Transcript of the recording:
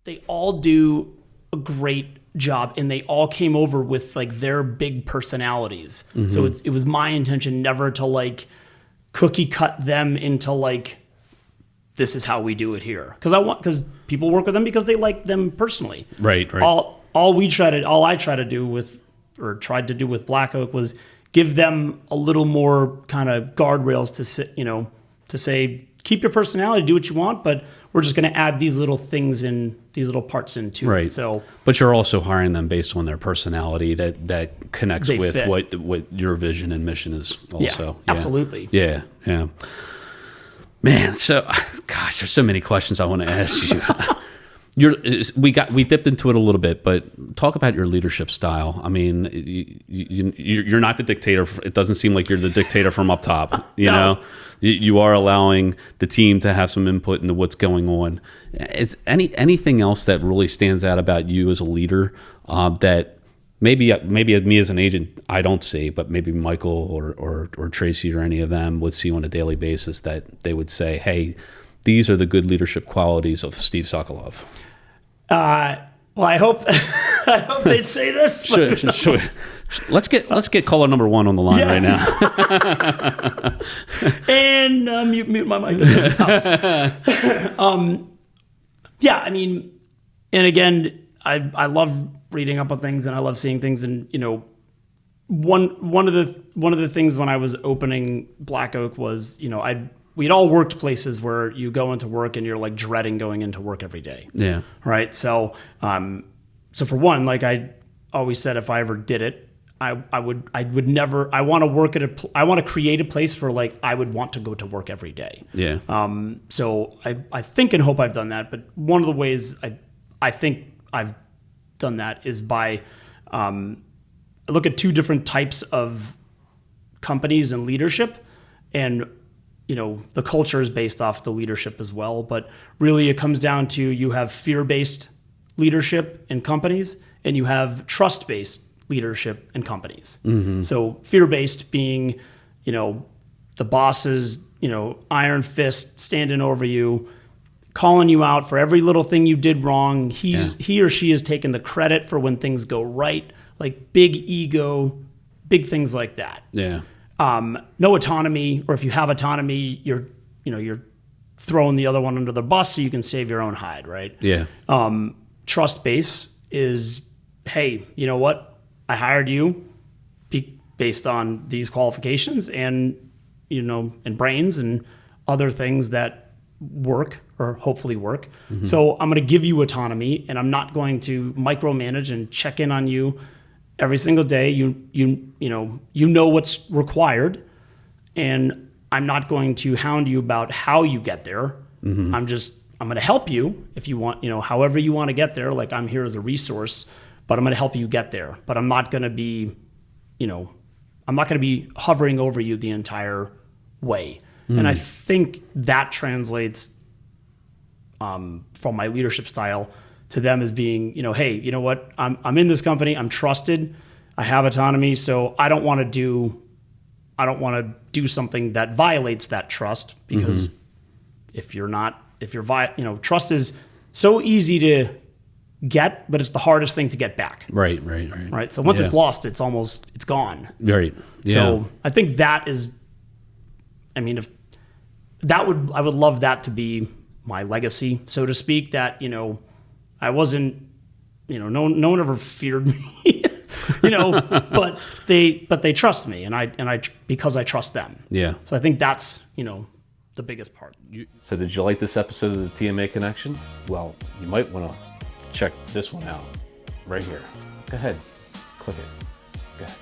they all do a great job, and they all came over with like their big personalities. So it was my intention never to like cookie cut them into like, this is how we do it here. Because people work with them because they like them personally. Right. All I tried to do with Black Oak was give them a little more kind of guardrails to say, keep your personality, do what you want, but we're just going to add these little things in, these little parts into it. Right. So, but you're also hiring them based on their personality that connects with fit. what your vision and mission is also. Yeah, absolutely. Yeah. Man, so gosh, there's so many questions I want to ask you. We dipped into it a little bit, but talk about your leadership style. I mean, you're not the dictator. It doesn't seem like you're the dictator from up top. You know, you are allowing the team to have some input into what's going on. Is anything else that really stands out about you as a leader that maybe me as an agent I don't see, but maybe Michael or Tracy or any of them would see on a daily basis that they would say, hey, these are the good leadership qualities of Steve Sokolov? Well, I hope they'd say this. Sure. Let's get caller number 1 on the line right now. And mute my mic. Yeah, I mean, and again, I love reading up on things and I love seeing things, and one of the things when I was opening Black Oak was, we'd all worked places where you go into work and you're like dreading going into work every day. Yeah. Right. So, for one, like I always said, if I ever did it, I would never, I want to create a place where like, I would want to go to work every day. Yeah. So I think and hope I've done that. But one of the ways I think I've done that is by, I look at 2 different types of companies and leadership, and the culture is based off the leadership as well, but really it comes down to, you have fear-based leadership in companies and you have trust-based leadership in companies. Mm-hmm. So fear-based being, the bosses, iron fist standing over you, calling you out for every little thing you did wrong. He or she is taking the credit for when things go right, like big ego, big things like that. Yeah. No autonomy, or if you have autonomy, you're throwing the other one under the bus so you can save your own hide, right? Yeah. Trust base is, hey, you know what? I hired you based on these qualifications and, and brains and other things that work or hopefully work. Mm-hmm. So I'm going to give you autonomy, and I'm not going to micromanage and check in on you every single day. You know what's required, and I'm not going to hound you about how you get there. Mm-hmm. I'm going to help you if you want, however you want to get there. Like, I'm here as a resource, but I'm going to help you get there. But I'm not going to be, hovering over you the entire way. Mm. And I think that translates from my leadership style to them as being, hey, you know what? I'm in this company. I'm trusted. I have autonomy. So I don't want to do something that violates that trust, because mm-hmm. Trust is so easy to get, but it's the hardest thing to get back. Right. So once it's lost, it's gone. Right. Yeah. So I think that is, I would love that to be my legacy, so to speak, that, I wasn't, no one ever feared me, but they trust me, and I because I trust them. Yeah. So I think that's, the biggest part. So did you like this episode of the TMA Connection? Well, you might want to check this one out right here. Go ahead, click it. Go ahead.